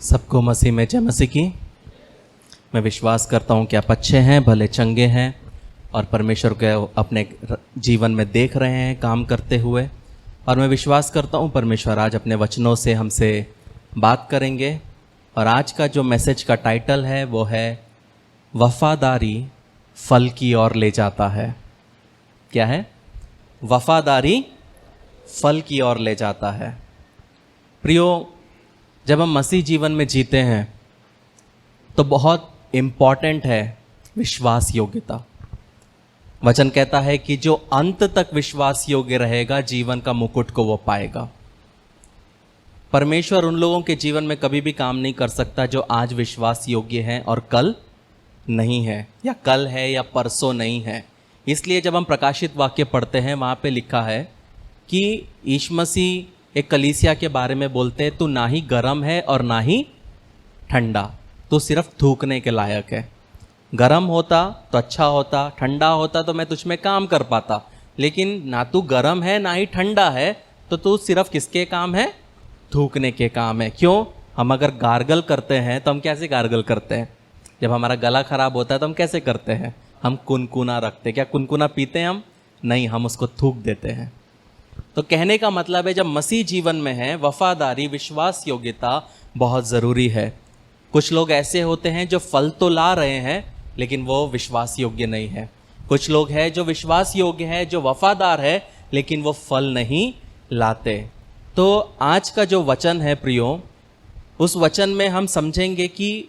सबको मसीह में जय मसीह की। मैं विश्वास करता हूँ कि आप अच्छे हैं, भले चंगे हैं और परमेश्वर को अपने जीवन में देख रहे हैं काम करते हुए। और मैं विश्वास करता हूँ परमेश्वर आज अपने वचनों से हमसे बात करेंगे। और आज का जो मैसेज का टाइटल है वो है वफादारी फल की ओर ले जाता है। क्या है? वफादारी फल की ओर ले जाता है। प्रियो, जब हम मसीह जीवन में जीते हैं तो बहुत इम्पॉर्टेंट है विश्वास योग्यता। वचन कहता है कि जो अंत तक विश्वास योग्य रहेगा जीवन का मुकुट को वो पाएगा। परमेश्वर उन लोगों के जीवन में कभी भी काम नहीं कर सकता जो आज विश्वास योग्य हैं और कल नहीं है, या कल है या परसों नहीं है। इसलिए जब हम प्रकाशित वाक्य पढ़ते हैं वहाँ पे लिखा है कि यीशु मसीह एक कलीसिया के बारे में बोलते हैं, तू ना ही गर्म है और ना ही ठंडा, तू सिर्फ थूकने के लायक है। गर्म होता तो अच्छा होता, ठंडा होता तो मैं तुझ में काम कर पाता, लेकिन ना तू गर्म है ना ही ठंडा है, तो तू सिर्फ किसके काम है? थूकने के काम है। क्यों? हम अगर गार्गल करते हैं तो हम कैसे गार्गल करते हैं? जब हमारा गला खराब होता है तो हम कैसे करते हैं? हम कुनकुना रखते। क्या कुनकुना पीते हैं हम? नहीं, हम उसको थूक देते हैं। तो कहने का मतलब है जब मसीह जीवन में है, वफादारी विश्वास योग्यता बहुत ज़रूरी है। कुछ लोग ऐसे होते हैं जो फल तो ला रहे हैं लेकिन वो विश्वास योग्य नहीं है। कुछ लोग हैं जो विश्वास योग्य है, जो वफादार है, लेकिन वो फल नहीं लाते। तो आज का जो वचन है प्रियो, उस वचन में हम समझेंगे कि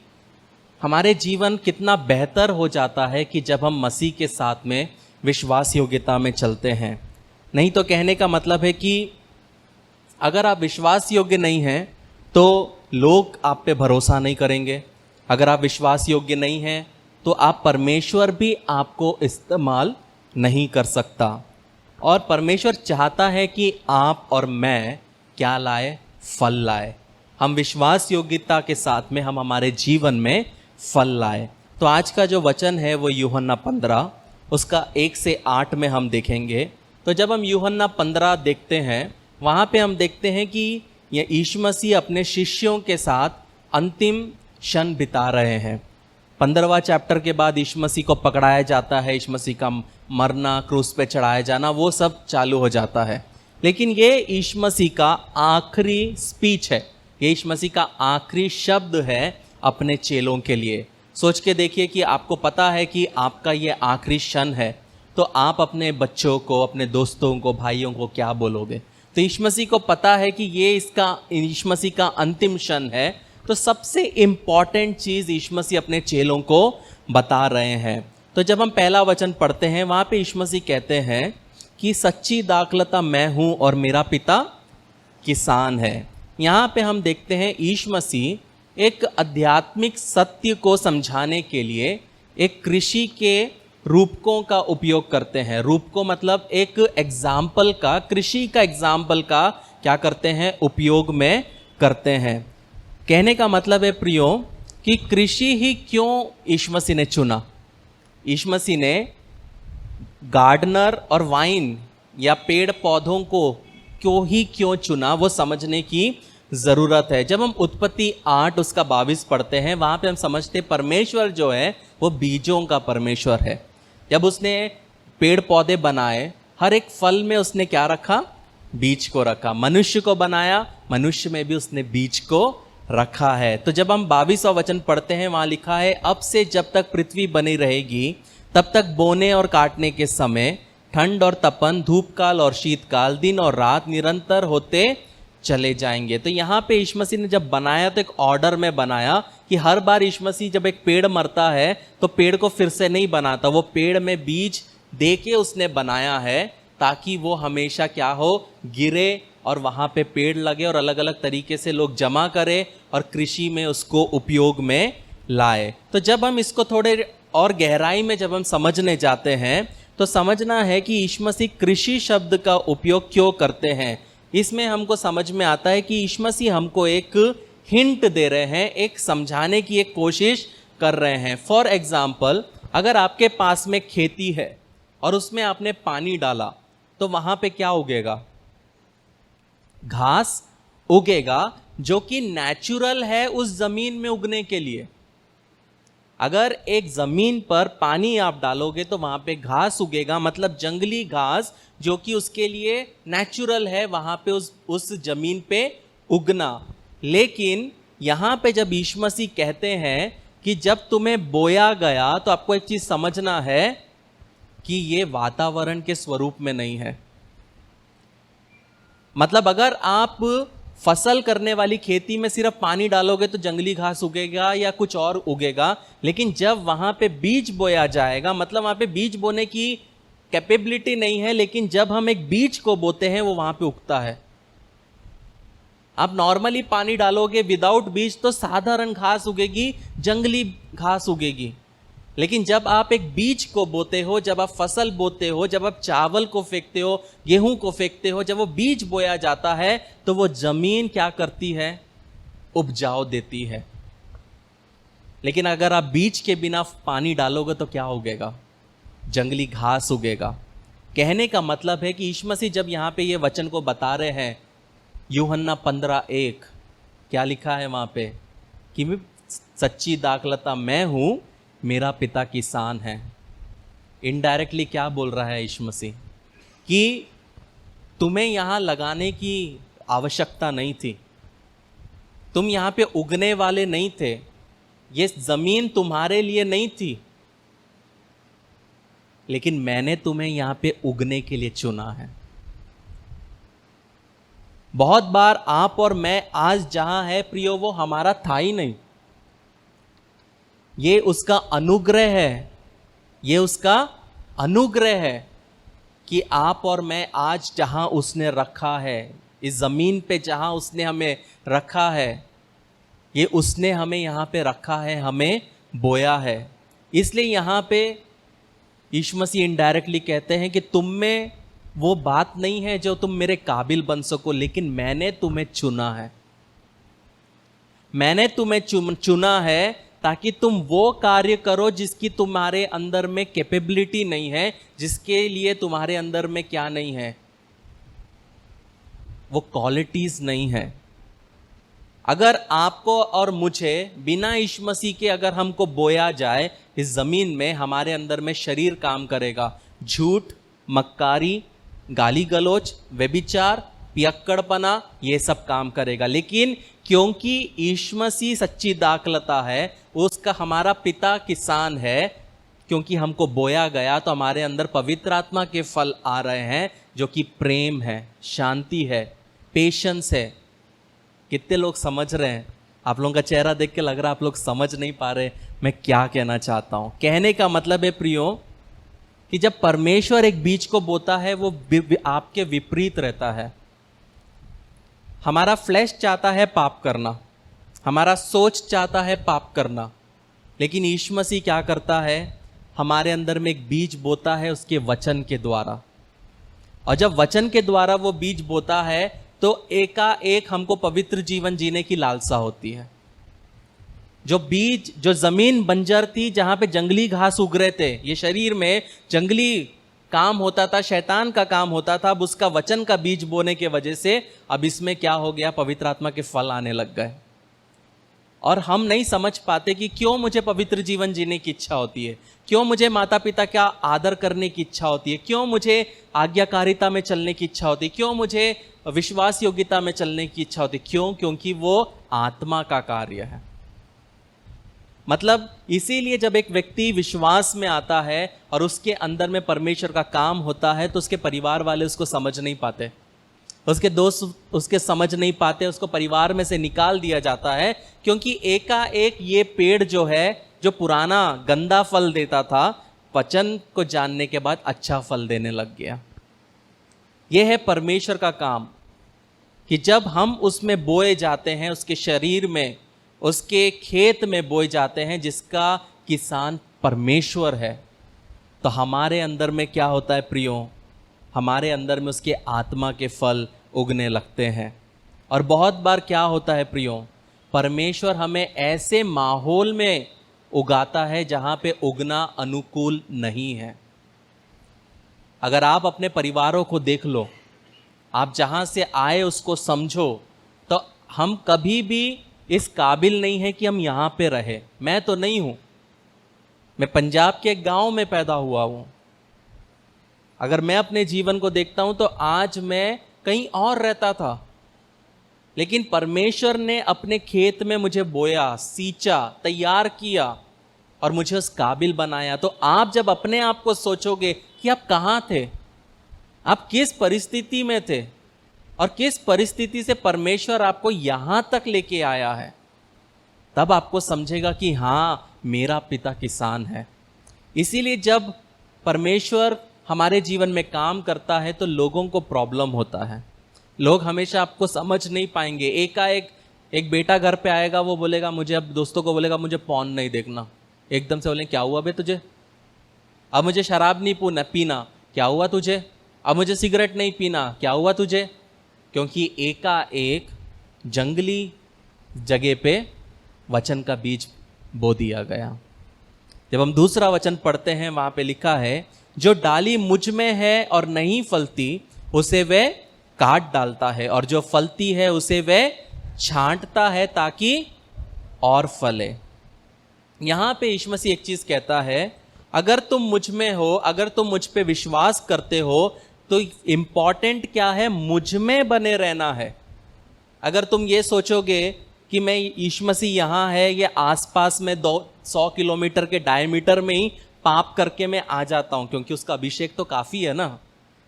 हमारे जीवन कितना बेहतर हो जाता है कि जब हम मसीह के साथ में विश्वास योग्यता में चलते हैं। नहीं तो कहने का मतलब है कि अगर आप विश्वास योग्य नहीं हैं तो लोग आप पे भरोसा नहीं करेंगे। अगर आप विश्वास योग्य नहीं हैं तो आप परमेश्वर भी आपको इस्तेमाल नहीं कर सकता। और परमेश्वर चाहता है कि आप और मैं क्या लाए? फल लाए। हम विश्वास योग्यता के साथ में हम हमारे जीवन में फल लाए। तो आज का जो वचन है वो यूहन्ना 15 उसका 1 से 8 में हम देखेंगे। तो जब हम यूहन्ना 15 देखते हैं, वहाँ पे हम देखते हैं कि ये यीशु मसीह अपने शिष्यों के साथ अंतिम क्षण बिता रहे हैं। 15वां चैप्टर के बाद यीशु मसीह को पकड़ाया जाता है, यीशु मसीह का मरना, क्रूस पे चढ़ाया जाना, वो सब चालू हो जाता है। लेकिन ये यीशु मसीह का आखिरी स्पीच है, ये यीशु मसीह का आखिरी शब्द है अपने चेलों के लिए। सोच के देखिए कि आपको पता है कि आपका ये आखिरी क्षण है, तो आप अपने बच्चों को, अपने दोस्तों को, भाइयों को क्या बोलोगे? तो यीशु मसीह को पता है कि ये यीशु मसीह का अंतिम क्षण है। तो सबसे इम्पॉर्टेंट चीज़ यीशु मसीह अपने चेलों को बता रहे हैं। तो जब हम पहला वचन पढ़ते हैं वहाँ पे यीशु मसीह कहते हैं कि सच्ची दाखलता मैं हूँ और मेरा पिता किसान है। यहाँ पे हम देखते हैं यीशु मसीह एक आध्यात्मिक सत्य को समझाने के लिए एक कृषि के रूपकों का उपयोग करते हैं। रूपकों मतलब एक एग्जाम्पल का, कृषि का एग्जाम्पल का क्या करते हैं? उपयोग में करते हैं। कहने का मतलब है प्रियो कि कृषि ही क्यों यीशु मसीह ने चुना? यीशु मसीह ने गार्डनर और वाइन या पेड़ पौधों को क्यों चुना, वो समझने की ज़रूरत है। जब हम उत्पत्ति 8 उसका 22 पढ़ते हैं, वहाँ पे हम समझते परमेश्वर जो है वो बीजों का परमेश्वर है। जब उसने पेड़ पौधे बनाए, हर एक फल में उसने क्या रखा? बीज को रखा। मनुष्य को बनाया, मनुष्य में भी उसने बीज को रखा है। तो जब हम 22वां वचन पढ़ते हैं, वहाँ लिखा है, अब से जब तक पृथ्वी बनी रहेगी तब तक बोने और काटने के समय, ठंड और तपन, धूप काल और शीतकाल, दिन और रात निरंतर होते चले जाएंगे। तो यहाँ पे यीशु मसीह ने जब बनाया तो एक ऑर्डर में बनाया कि हर बार यीशु मसीह जब एक पेड़ मरता है तो पेड़ को फिर से नहीं बनाता, वो पेड़ में बीज दे के उसने बनाया है ताकि वो हमेशा क्या हो? गिरे और वहाँ पे पेड़ लगे और अलग अलग तरीके से लोग जमा करें और कृषि में उसको उपयोग में लाए। तो जब हम इसको थोड़े और गहराई में जब हम समझने जाते हैं तो समझना है कि यीशु मसीह कृषि शब्द का उपयोग क्यों करते हैं। इसमें हमको समझ में आता है कि यीशु मसीह हमको एक हिंट दे रहे हैं, एक समझाने की एक कोशिश कर रहे हैं। फॉर एग्जाम्पल, अगर आपके पास में खेती है और उसमें आपने पानी डाला तो वहाँ पे क्या उगेगा? घास उगेगा, जो कि नेचुरल है उस जमीन में उगने के लिए। अगर एक जमीन पर पानी आप डालोगे तो वहां पे घास उगेगा, मतलब जंगली घास जो कि उसके लिए नेचुरल है वहां पे उस जमीन पे उगना। लेकिन यहां पे जब यीशु मसीह कहते हैं कि जब तुम्हें बोया गया, तो आपको एक चीज समझना है कि ये वातावरण के स्वरूप में नहीं है। मतलब अगर आप फसल करने वाली खेती में सिर्फ पानी डालोगे तो जंगली घास उगेगा या कुछ और उगेगा, लेकिन जब वहां पे बीज बोया जाएगा, मतलब वहां पे बीज बोने की कैपेबिलिटी नहीं है, लेकिन जब हम एक बीज को बोते हैं वो वहां पे उगता है। आप नॉर्मली पानी डालोगे विदाउट बीज तो साधारण घास उगेगी, जंगली घास उगेगी। लेकिन जब आप एक बीज को बोते हो, जब आप फसल बोते हो, जब आप चावल को फेंकते हो, गेहूं को फेंकते हो, जब वो बीज बोया जाता है तो वो जमीन क्या करती है? उपजाऊ देती है। लेकिन अगर आप बीज के बिना पानी डालोगे तो क्या उगेगा? जंगली घास उगेगा। कहने का मतलब है कि यीशु मसीह जब यहां पे ये वचन को बता रहे हैं, यूहन्ना 15:1 क्या लिखा है वहां पे कि सच्ची दाखलता मैं हूं, मेरा पिता किसान है। इनडायरेक्टली क्या बोल रहा है यीशु मसीह? कि तुम्हें यहां लगाने की आवश्यकता नहीं थी, तुम यहां पे उगने वाले नहीं थे, ये जमीन तुम्हारे लिए नहीं थी, लेकिन मैंने तुम्हें यहां पे उगने के लिए चुना है। बहुत बार आप और मैं आज जहां है प्रियो, वो हमारा था ही नहीं, ये उसका अनुग्रह है। ये उसका अनुग्रह है कि आप और मैं आज जहां उसने रखा है, इस जमीन पे जहां उसने हमें रखा है, ये उसने हमें यहां पे रखा है, हमें बोया है। इसलिए यहां पे यीशु मसीह इनडायरेक्टली कहते हैं कि तुम में वो बात नहीं है जो तुम मेरे काबिल बन सको, लेकिन मैंने तुम्हें चुना है। मैंने तुम्हें चुना है ताकि तुम वो कार्य करो जिसकी तुम्हारे अंदर में कैपेबिलिटी नहीं है, जिसके लिए तुम्हारे अंदर में क्या नहीं है, वो क्वालिटीज नहीं है। अगर आपको और मुझे बिना यीशु मसीह के अगर हमको बोया जाए इस जमीन में, हमारे अंदर में शरीर काम करेगा। झूठ, मक्कारी, गाली गलोच, व्यभिचार, पियक्कड़पना, ये सब काम करेगा। लेकिन क्योंकि यीशु मसीह सच्ची दाखलता है, उसका हमारा पिता किसान है, क्योंकि हमको बोया गया तो हमारे अंदर पवित्र आत्मा के फल आ रहे हैं, जो कि प्रेम है, शांति है, पेशेंस है। कितने लोग समझ रहे हैं? आप लोगों का चेहरा देख के लग रहा है आप लोग समझ नहीं पा रहे मैं क्या कहना चाहता हूं। कहने का मतलब है प्रियो कि जब परमेश्वर एक बीज को बोता है वो आपके विपरीत रहता है। हमारा फ्लैश चाहता है पाप करना, हमारा सोच चाहता है पाप करना, लेकिन यीशु मसीह क्या करता है? हमारे अंदर में एक बीज बोता है उसके वचन के द्वारा। और जब वचन के द्वारा वो बीज बोता है तो एकाएक हमको पवित्र जीवन जीने की लालसा होती है। जो बीज, जो जमीन बंजर थी, जहां पे जंगली घास उग रहे थे, ये शरीर में जंगली काम होता था, शैतान का काम होता था, अब उसका वचन का बीज बोने के वजह से अब इसमें क्या हो गया? पवित्र आत्मा के फल आने लग गए। और हम नहीं समझ पाते कि क्यों मुझे पवित्र जीवन जीने की इच्छा होती है, क्यों मुझे माता पिता का आदर करने की इच्छा होती है, क्यों मुझे आज्ञाकारिता में चलने की इच्छा होती है, क्यों मुझे विश्वास योग्यता में चलने की इच्छा होती है? क्यों? क्योंकि वो आत्मा का कार्य है। मतलब इसीलिए जब एक व्यक्ति विश्वास में आता है और उसके अंदर में परमेश्वर का काम होता है तो उसके परिवार वाले उसको समझ नहीं पाते, उसके दोस्त उसके समझ नहीं पाते, उसको परिवार में से निकाल दिया जाता है, क्योंकि एकाएक ये पेड़ जो है, जो पुराना गंदा फल देता था, वचन को जानने के बाद अच्छा फल देने लग गया। यह है परमेश्वर का काम कि जब हम उसमें बोए जाते हैं, उसके शरीर में, उसके खेत में बोए जाते हैं, जिसका किसान परमेश्वर है, तो हमारे अंदर में क्या होता है प्रियो? हमारे अंदर में उसके आत्मा के फल उगने लगते हैं। और बहुत बार क्या होता है प्रियो? परमेश्वर हमें ऐसे माहौल में उगाता है जहां पे उगना अनुकूल नहीं है। अगर आप अपने परिवारों को देख लो, आप जहां से आए उसको समझो, तो हम कभी भी इस काबिल नहीं है कि हम यहाँ पे रहे। मैं तो नहीं हूँ, मैं पंजाब के एक गांव में पैदा हुआ हूँ। अगर मैं अपने जीवन को देखता हूँ तो आज मैं कहीं और रहता था, लेकिन परमेश्वर ने अपने खेत में मुझे बोया, सींचा, तैयार किया और मुझे उस काबिल बनाया। तो आप जब अपने आप को सोचोगे कि आप कहाँ थे, आप किस परिस्थिति में थे और किस परिस्थिति से परमेश्वर आपको यहाँ तक लेके आया है, तब आपको समझेगा कि हाँ, मेरा पिता किसान है। इसीलिए जब परमेश्वर हमारे जीवन में काम करता है तो लोगों को प्रॉब्लम होता है। लोग हमेशा आपको समझ नहीं पाएंगे। एकाएक एक बेटा घर पे आएगा, वो बोलेगा मुझे, अब दोस्तों को बोलेगा मुझे पॉर्न नहीं देखना। एकदम से बोलेंगे क्या हुआ बे तुझे, अब मुझे शराब नहीं पीना, क्या हुआ तुझे, अब मुझे सिगरेट नहीं पीना, क्या हुआ तुझे। क्योंकि एकाएक जंगली जगह पे वचन का बीज बो दिया गया। जब हम दूसरा वचन पढ़ते हैं, वहां पे लिखा है, जो डाली मुझ में है और नहीं फलती उसे वह काट डालता है, और जो फलती है उसे वह छांटता है ताकि और फले। यहां पे यीशु मसीह एक चीज कहता है, अगर तुम मुझ में हो, अगर तुम मुझ पे विश्वास करते हो, तो इंपॉर्टेंट क्या है, मुझ में बने रहना है। अगर तुम ये सोचोगे कि मैं यीशु मसीह यहाँ है, ये आसपास में 100 किलोमीटर के डायमीटर में ही पाप करके मैं आ जाता हूं, क्योंकि उसका अभिषेक तो काफी है ना,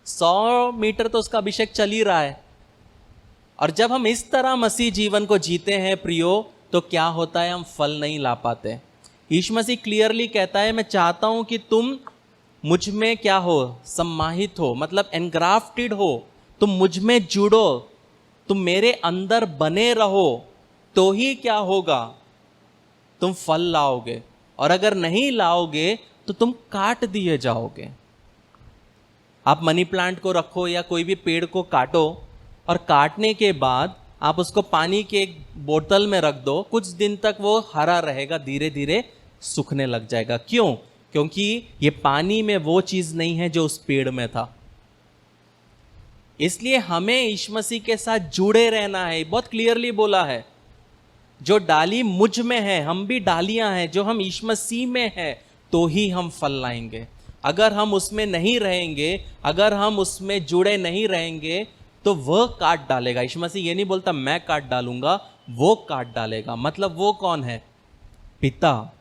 100 मीटर तो उसका अभिषेक चल ही रहा है। और जब हम इस तरह मसीह जीवन को जीते हैं प्रियो, तो क्या होता है, हम फल नहीं ला पाते। यीशु मसीह क्लियरली कहता है, मैं चाहता हूं कि तुम मुझ में क्या हो, सम्माहित हो, मतलब एनग्राफ्टेड हो, तुम मुझ में जुड़ो, तुम मेरे अंदर बने रहो, तो ही क्या होगा, तुम फल लाओगे। और अगर नहीं लाओगे तो तुम काट दिए जाओगे। आप मनी प्लांट को रखो या कोई भी पेड़ को काटो, और काटने के बाद आप उसको पानी के एक बोतल में रख दो, कुछ दिन तक वो हरा रहेगा, धीरे धीरे सूखने लग जाएगा। क्यों? क्योंकि ये पानी में वो चीज नहीं है जो उस पेड़ में था। इसलिए हमें यीशु मसीह के साथ जुड़े रहना है। बहुत क्लियरली बोला है, जो डाली मुझ में है, हम भी डालियां हैं, जो हम यीशु मसीह में है, तो ही हम फल लाएंगे। अगर हम उसमें नहीं रहेंगे, अगर हम उसमें जुड़े नहीं रहेंगे, तो वह काट डालेगा। यीशु मसीह ये नहीं बोलता मैं काट डालूंगा, वो काट डालेगा। मतलब वो कौन है? पिता।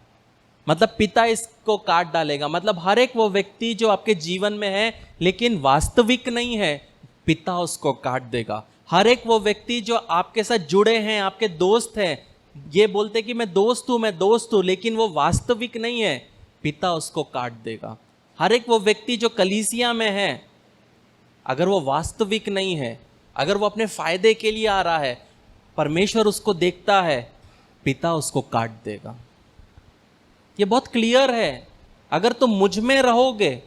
मतलब पिता इसको काट डालेगा। मतलब हर एक वो व्यक्ति जो आपके जीवन में है लेकिन वास्तविक नहीं है, पिता उसको काट देगा। हर एक वो व्यक्ति जो आपके साथ जुड़े हैं, आपके दोस्त हैं, ये बोलते कि मैं दोस्त हूं, लेकिन वो वास्तविक नहीं है, पिता उसको काट देगा। हर एक वो व्यक्ति जो कलीसिया में है, अगर वो वास्तविक नहीं है, अगर वो अपने फायदे के लिए आ रहा है, परमेश्वर उसको देखता है, पिता उसको काट देगा। ये बहुत क्लियर है। अगर तुम मुझ में रहोगे,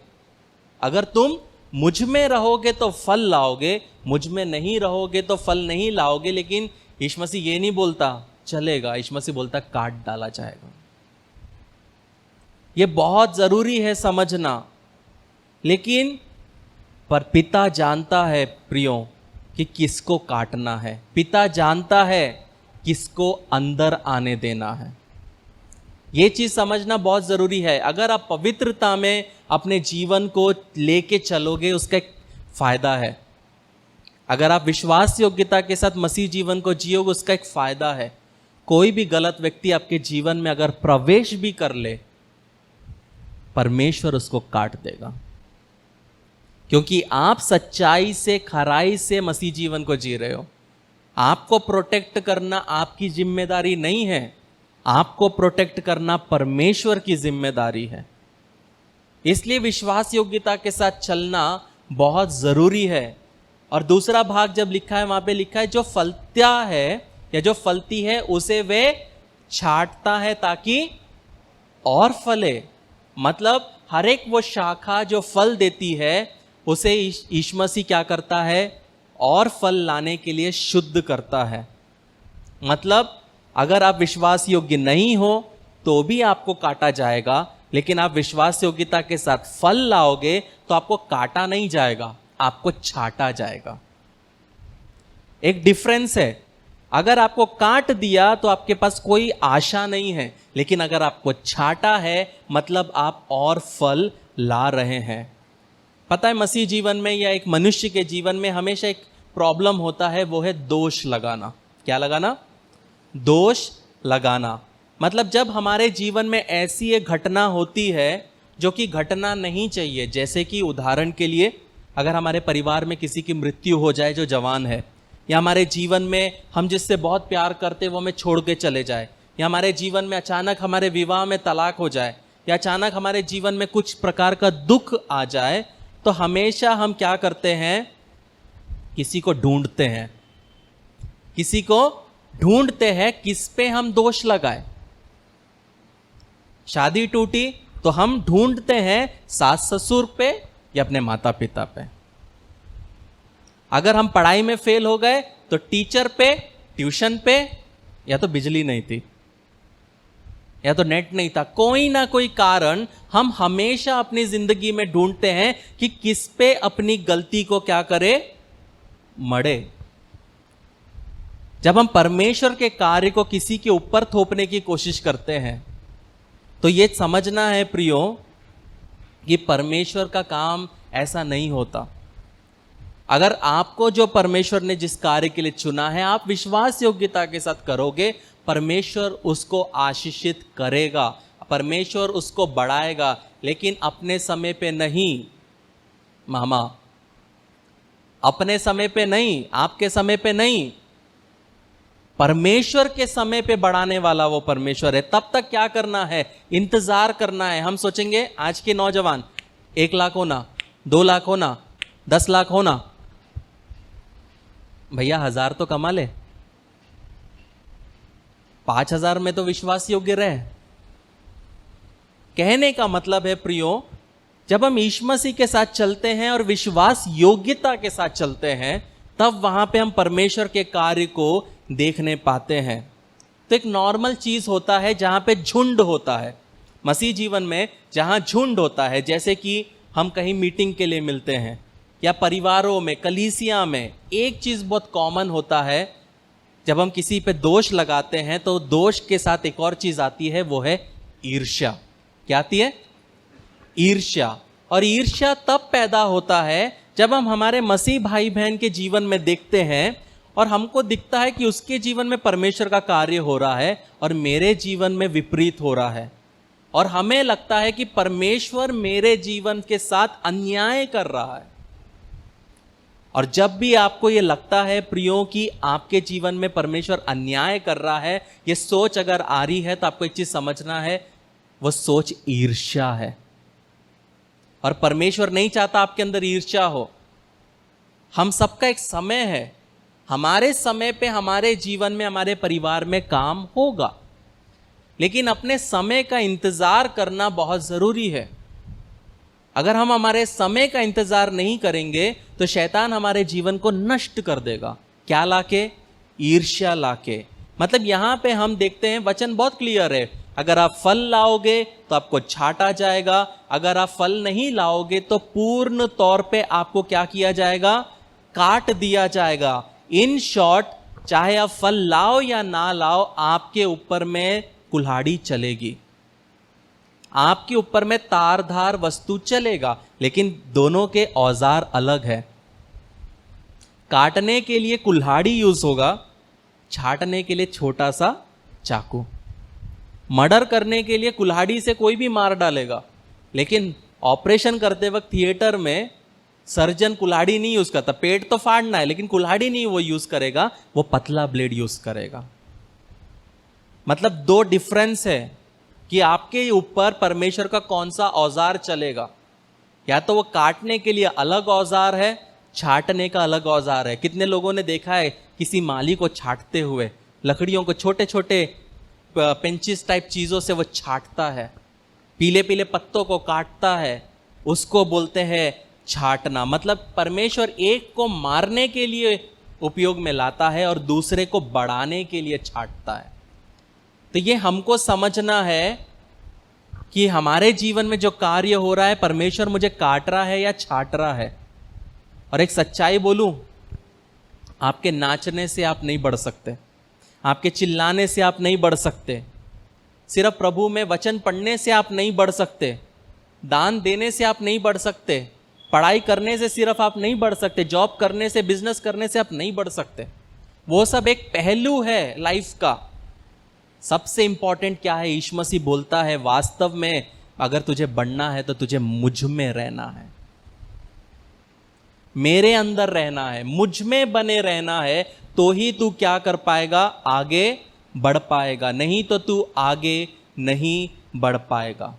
अगर तुम मुझ में रहोगे तो फल लाओगे, मुझ में नहीं रहोगे तो फल नहीं लाओगे। लेकिन यीशु मसीह ये नहीं बोलता चलेगा, यीशु मसीह बोलता काट डाला जाएगा। ये बहुत जरूरी है समझना। लेकिन पर पिता जानता है प्रियो कि किसको काटना है, पिता जानता है किसको अंदर आने देना है। ये चीज समझना बहुत जरूरी है। अगर आप पवित्रता में अपने जीवन को लेके चलोगे, उसका एक फायदा है। अगर आप विश्वास योग्यता के साथ मसीह जीवन को जियोगे, उसका एक फायदा है। कोई भी गलत व्यक्ति आपके जीवन में अगर प्रवेश भी कर ले, परमेश्वर उसको काट देगा, क्योंकि आप सच्चाई से, खराई से मसीह जीवन को जी रहे हो। आपको प्रोटेक्ट करना आपकी जिम्मेदारी नहीं है, आपको प्रोटेक्ट करना परमेश्वर की जिम्मेदारी है। इसलिए विश्वास योग्यता के साथ चलना बहुत जरूरी है। और दूसरा भाग जब लिखा है, वहां पे लिखा है जो फलता है या जो फलती है उसे वे छांटता है ताकि और फले। मतलब हर एक वो शाखा जो फल देती है, उसे यीशु मसीह क्या करता है? और फल लाने के लिए शुद्ध करता है। मतलब अगर आप विश्वास योग्य नहीं हो तो भी आपको काटा जाएगा, लेकिन आप विश्वास योग्यता के साथ फल लाओगे तो आपको काटा नहीं जाएगा, आपको छाटा जाएगा। एक डिफरेंस है। अगर आपको काट दिया तो आपके पास कोई आशा नहीं है, लेकिन अगर आपको छाटा है मतलब आप और फल ला रहे हैं। पता है, मसीह जीवन में या एक मनुष्य के जीवन में हमेशा एक प्रॉब्लम होता है, वो है दोष लगाना। क्या लगाना? दोष लगाना। मतलब जब हमारे जीवन में ऐसी एक घटना होती है जो कि घटना नहीं चाहिए, जैसे कि उदाहरण के लिए अगर हमारे परिवार में किसी की मृत्यु हो जाए जो जवान है, या हमारे जीवन में हम जिससे बहुत प्यार करते वो हमें छोड़ के चले जाए, या हमारे जीवन में अचानक हमारे विवाह में तलाक हो जाए, या अचानक हमारे जीवन में कुछ प्रकार का दुख आ जाए, तो हमेशा हम क्या करते हैं? किसी को ढूंढते हैं, किसी को ढूंढते हैं किस पे हम दोष लगाए। शादी टूटी तो हम ढूंढते हैं सास ससुर पे या अपने माता पिता पे। अगर हम पढ़ाई में फेल हो गए तो टीचर पे, ट्यूशन पे, या तो बिजली नहीं थी, या तो नेट नहीं था। कोई ना कोई कारण हम हमेशा अपनी जिंदगी में ढूंढते हैं कि किस पे अपनी गलती को क्या करे, मढ़े। जब हम परमेश्वर के कार्य को किसी के ऊपर थोपने की कोशिश करते हैं तो ये समझना है प्रियो कि परमेश्वर का काम ऐसा नहीं होता। अगर आपको जो परमेश्वर ने जिस कार्य के लिए चुना है आप विश्वास योग्यता के साथ करोगे, परमेश्वर उसको आशीषित करेगा, परमेश्वर उसको बढ़ाएगा, लेकिन अपने समय पे नहीं मामा, अपने समय पे नहीं, आपके समय पे नहीं, परमेश्वर के समय पे बढ़ाने वाला वो परमेश्वर है। तब तक क्या करना है? इंतजार करना है। हम सोचेंगे आज के नौजवान 1 लाख होना, 2 लाख होना, 10 लाख होना, भैया 1000 तो कमा ले, 5000 में तो विश्वास योग्य रहे। कहने का मतलब है प्रियो, जब हम यीशु मसीह के साथ चलते हैं और विश्वास योग्यता के साथ चलते हैं, तब वहां पे हम परमेश्वर के कार्य को देखने पाते हैं। तो एक नॉर्मल चीज होता है जहां पे झुंड होता है, मसीह जीवन में जहां झुंड होता है, जैसे कि हम कहीं मीटिंग के लिए मिलते हैं या परिवारों में, कलीसिया में, एक चीज बहुत कॉमन होता है, जब हम किसी पे दोष लगाते हैं तो दोष के साथ एक और चीज आती है, वो है ईर्ष्या। क्या आती है? ईर्ष्या। और ईर्ष्या तब पैदा होता है जब हम हमारे मसीह भाई बहन के जीवन में देखते हैं और हमको दिखता है कि उसके जीवन में परमेश्वर का कार्य हो रहा है और मेरे जीवन में विपरीत हो रहा है, और हमें लगता है कि परमेश्वर मेरे जीवन के साथ अन्याय कर रहा है। और जब भी आपको यह लगता है प्रियो कि आपके जीवन में परमेश्वर अन्याय कर रहा है, यह सोच अगर आ रही है, तो आपको एक चीज समझना है, वह सोच ईर्ष्या है। और परमेश्वर नहीं चाहता आपके अंदर ईर्ष्या हो। हम सबका एक समय है, हमारे समय पे हमारे जीवन में, हमारे परिवार में काम होगा, लेकिन अपने समय का इंतजार करना बहुत जरूरी है। अगर हम हमारे समय का इंतजार नहीं करेंगे तो शैतान हमारे जीवन को नष्ट कर देगा। क्या लाके? ईर्ष्या लाके। मतलब यहां पे हम देखते हैं, वचन बहुत क्लियर है, अगर आप फल लाओगे तो आपको छाटा जाएगा, अगर आप फल नहीं लाओगे तो पूर्ण तौर पे आपको क्या किया जाएगा? काट दिया जाएगा। इन शॉर्ट, चाहे आप फल लाओ या ना लाओ, आपके ऊपर में कुल्हाड़ी चलेगी, आपके ऊपर में तारधार वस्तु चलेगा, लेकिन दोनों के औजार अलग है। काटने के लिए कुल्हाड़ी यूज होगा, छाटने के लिए छोटा सा चाकू। मर्डर करने के लिए कुल्हाड़ी से कोई भी मार डालेगा, लेकिन ऑपरेशन करते वक्त थिएटर में सर्जन कुल्हाड़ी नहीं यूज करता। पेट तो फाड़ना है, लेकिन कुल्हाड़ी नहीं वो यूज करेगा, वो पतला ब्लेड यूज करेगा। मतलब दो डिफरेंस है कि आपके ऊपर परमेश्वर का कौन सा औजार चलेगा। या तो वो काटने के लिए अलग औजार है, छाटने का अलग औजार है। कितने लोगों ने देखा है किसी माली को छाटते हुए, लकड़ियों को छोटे छोटे पेंचिस टाइप चीजों से वो छाटता है, पीले पीले पत्तों को काटता है, उसको बोलते हैं छाटना। मतलब परमेश्वर एक को मारने के लिए उपयोग में लाता है और दूसरे को बढ़ाने के लिए छाटता है। तो ये हमको समझना है कि हमारे जीवन में जो कार्य हो रहा है, परमेश्वर मुझे काट रहा है या छाट रहा है। और एक सच्चाई बोलूं, आपके नाचने से आप नहीं बढ़ सकते, आपके चिल्लाने से आप नहीं बढ़ सकते, सिर्फ प्रभु में वचन पढ़ने से आप नहीं बढ़ सकते, दान देने से आप नहीं बढ़ सकते, पढ़ाई करने से सिर्फ आप नहीं बढ़ सकते, जॉब करने से, बिजनेस करने से आप नहीं बढ़ सकते। वो सब एक पहलू है लाइफ का। सबसे इंपॉर्टेंट क्या है? यीशु मसीह बोलता है वास्तव में अगर तुझे बढ़ना है तो तुझे मुझ में रहना है, मेरे अंदर रहना है, मुझ में बने रहना है, तो ही तू क्या कर पाएगा? आगे बढ़ पाएगा, नहीं तो तू आगे नहीं बढ़ पाएगा।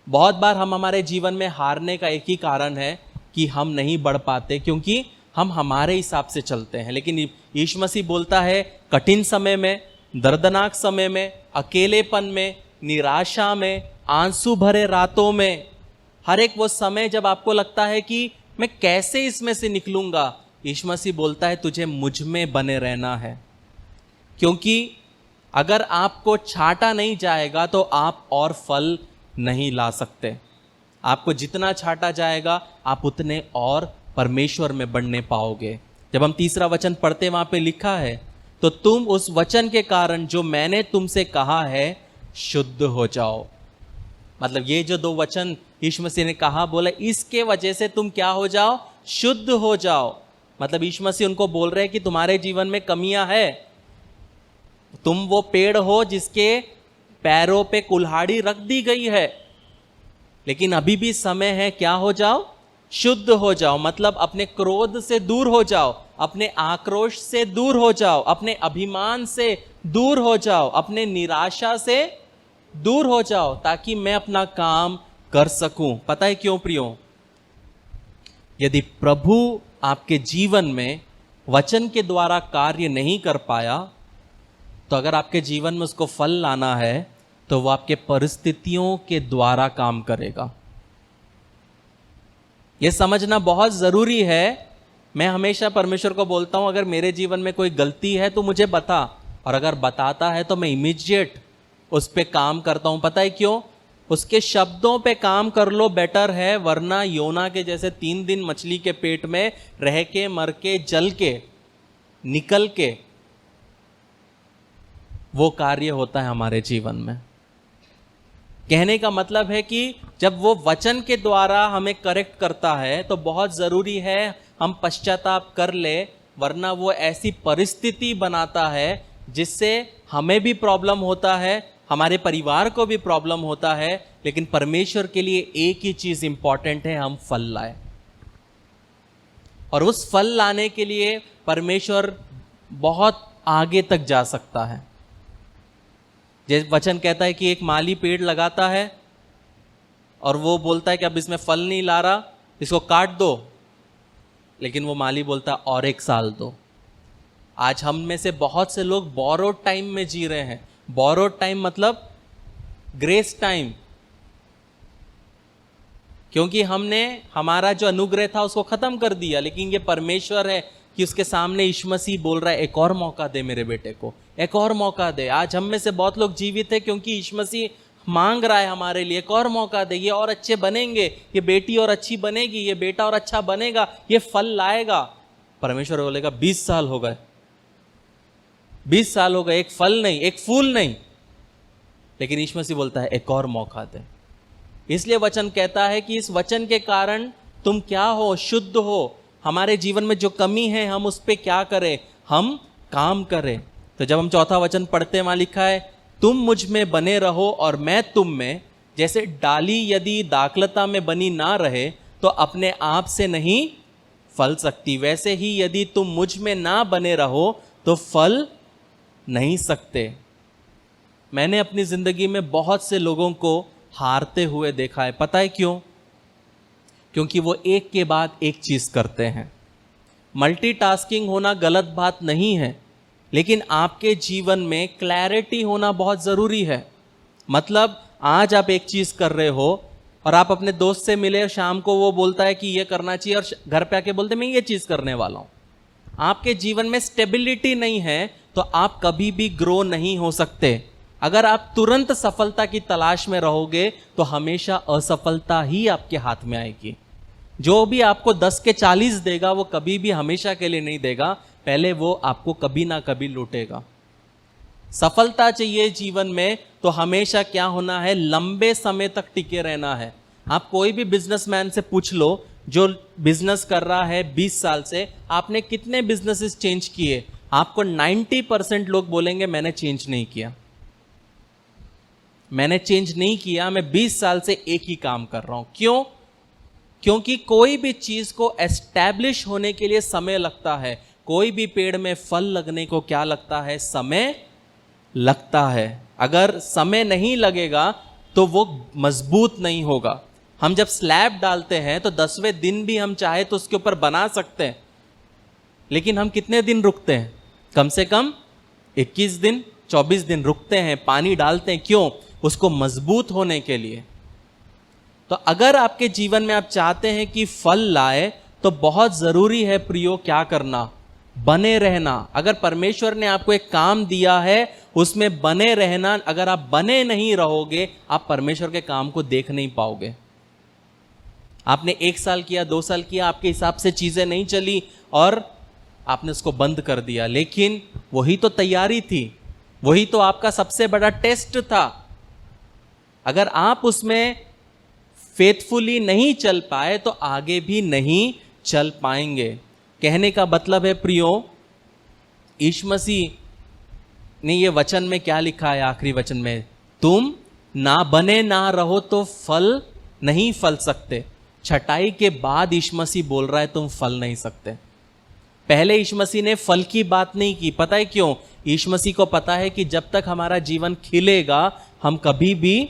बहुत बार हम हमारे जीवन में हारने का एक ही कारण है कि हम नहीं बढ़ पाते, क्योंकि हम हमारे हिसाब से चलते हैं। लेकिन यीशु मसीह बोलता है कठिन समय में, दर्दनाक समय में, अकेलेपन में, निराशा में, आंसू भरे रातों में, हर एक वो समय जब आपको लगता है कि मैं कैसे इसमें से निकलूंगा, यीशु मसीह बोलता है तुझे मुझ में बने रहना है। क्योंकि अगर आपको छांटा नहीं जाएगा तो आप और फल नहीं ला सकते। आपको जितना छांटा जाएगा आप उतने और परमेश्वर में बढ़ने पाओगे। जब हम तीसरा वचन पढ़ते वहां पे लिखा है, तो तुम उस वचन के कारण जो मैंने तुमसे कहा है शुद्ध हो जाओ। मतलब ये जो दो वचन यीशु मसीह ने कहा, बोला इसके वजह से तुम क्या हो जाओ? शुद्ध हो जाओ। मतलब यीशु मसीह उनको बोल रहे हैं कि तुम्हारे जीवन में कमियां है, तुम वो पेड़ हो जिसके पैरों पे कुल्हाड़ी रख दी गई है, लेकिन अभी भी समय है, क्या हो जाओ? शुद्ध हो जाओ। मतलब अपने क्रोध से दूर हो जाओ, अपने आक्रोश से दूर हो जाओ, अपने अभिमान से दूर हो जाओ, अपने निराशा से दूर हो जाओ, ताकि मैं अपना काम कर सकूं। पता है क्यों प्रियो? यदि प्रभु आपके जीवन में वचन के द्वारा कार्य नहीं कर पाया, तो अगर आपके जीवन में उसको फल लाना है तो वो आपके परिस्थितियों के द्वारा काम करेगा। यह समझना बहुत जरूरी है। मैं हमेशा परमेश्वर को बोलता हूं अगर मेरे जीवन में कोई गलती है तो मुझे बता, और अगर बताता है तो मैं इमीडिएट उस पर काम करता हूं। पता है क्यों? उसके शब्दों पे काम कर लो बेटर है, वरना योना के जैसे 3 दिन मछली के पेट में रह के, मर के, जल के, निकल के वो कार्य होता है हमारे जीवन में। कहने का मतलब है कि जब वो वचन के द्वारा हमें करेक्ट करता है तो बहुत जरूरी है हम पश्चाताप कर ले, वरना वो ऐसी परिस्थिति बनाता है जिससे हमें भी प्रॉब्लम होता है, हमारे परिवार को भी प्रॉब्लम होता है। लेकिन परमेश्वर के लिए एक ही चीज इंपॉर्टेंट है, हम फल लाए। और उस फल लाने के लिए परमेश्वर बहुत आगे तक जा सकता है। जैसे वचन कहता है कि एक माली पेड़ लगाता है और वो बोलता है कि अब इसमें फल नहीं ला रहा, इसको काट दो, लेकिन वो माली बोलता है और 1 साल दो। आज हम में से बहुत से लोग बोरोड टाइम में जी रहे हैं। बोरोड टाइम मतलब ग्रेस टाइम, क्योंकि हमने हमारा जो अनुग्रह था उसको खत्म कर दिया। लेकिन ये परमेश्वर है कि उसके सामने यीशु मसीह बोल रहा है एक और मौका दे मेरे बेटे को, एक और मौका दे। आज हम में से बहुत लोग जीवित है क्योंकि यीशु मसीह मांग रहा है हमारे लिए एक और मौका दे। ये और अच्छे बनेंगे, ये बेटी और अच्छी बनेगी, ये बेटा और अच्छा बनेगा, ये फल लाएगा। परमेश्वर बोलेगा 20 साल हो गए, 20 साल हो गए, एक फल नहीं, एक फूल नहीं। लेकिन यीशु मसीह बोलता है एक और मौका दे। इसलिए वचन कहता है कि इस वचन के कारण तुम क्या हो? शुद्ध हो। हमारे जीवन में जो कमी है हम उस पर क्या करें? हम काम करें। तो जब हम चौथा वचन पढ़ते हैं, वहां लिखा है तुम मुझ में बने रहो और मैं तुम में। जैसे डाली यदि दाखलता में बनी ना रहे तो अपने आप से नहीं फल सकती, वैसे ही यदि तुम मुझ में ना बने रहो तो फल नहीं सकते। मैंने अपनी जिंदगी में बहुत से लोगों को हारते हुए देखा है। पता है क्यों? क्योंकि वो एक के बाद एक चीज करते हैं। मल्टीटास्किंग होना गलत बात नहीं है, लेकिन आपके जीवन में क्लैरिटी होना बहुत जरूरी है। मतलब आज आप एक चीज कर रहे हो और आप अपने दोस्त से मिले और शाम को वो बोलता है कि ये करना चाहिए और घर पे आके बोलते मैं ये चीज करने वाला हूं। आपके जीवन में स्टेबिलिटी नहीं है तो आप कभी भी ग्रो नहीं हो सकते। अगर आप तुरंत सफलता की तलाश में रहोगे तो हमेशा असफलता ही आपके हाथ में आएगी। जो भी आपको 10 के 40 देगा वो कभी भी हमेशा के लिए नहीं देगा, पहले वो आपको कभी ना कभी लूटेगा। सफलता चाहिए जीवन में तो हमेशा क्या होना है, लंबे समय तक टिके रहना है। आप कोई भी बिजनेसमैन से पूछ लो जो बिजनेस कर रहा है 20 साल से, आपने कितने बिजनेसेस चेंज किए, आपको 90% लोग बोलेंगे मैंने चेंज नहीं किया, मैंने चेंज नहीं किया, मैं 20 साल से एक ही काम कर रहा हूं। क्यों? क्योंकि कोई भी चीज को एस्टैब्लिश होने के लिए समय लगता है। कोई भी पेड़ में फल लगने को क्या लगता है, समय लगता है। अगर समय नहीं लगेगा तो वो मजबूत नहीं होगा। हम जब स्लैब डालते हैं तो 10वें दिन भी हम चाहे तो उसके ऊपर बना सकते हैं, लेकिन हम कितने दिन रुकते हैं? कम से कम 21 दिन 24 दिन रुकते हैं, पानी डालते हैं। क्यों? उसको मजबूत होने के लिए। तो अगर आपके जीवन में आप चाहते हैं कि फल लाए तो बहुत जरूरी है प्रियो क्या करना, बने रहना। अगर परमेश्वर ने आपको एक काम दिया है उसमें बने रहना, अगर आप बने नहीं रहोगे आप परमेश्वर के काम को देख नहीं पाओगे। आपने 1 साल किया, 2 साल किया, आपके हिसाब से चीजें नहीं चली और आपने उसको बंद कर दिया, लेकिन वही तो तैयारी थी, वही तो आपका सबसे बड़ा टेस्ट था। अगर आप उसमें फेथफुली नहीं चल पाए तो आगे भी नहीं चल पाएंगे। कहने का मतलब है प्रियो, यीशु मसीह ने ये वचन में क्या लिखा है, आखिरी वचन में, तुम ना बने ना रहो तो फल नहीं फल सकते। छटाई के बाद यीशु मसीह बोल रहा है तुम फल नहीं सकते। पहले यीशु मसीह ने फल की बात नहीं की। पता है क्यों? यीशु मसीह को पता है कि जब तक हमारा जीवन खिलेगा हम कभी भी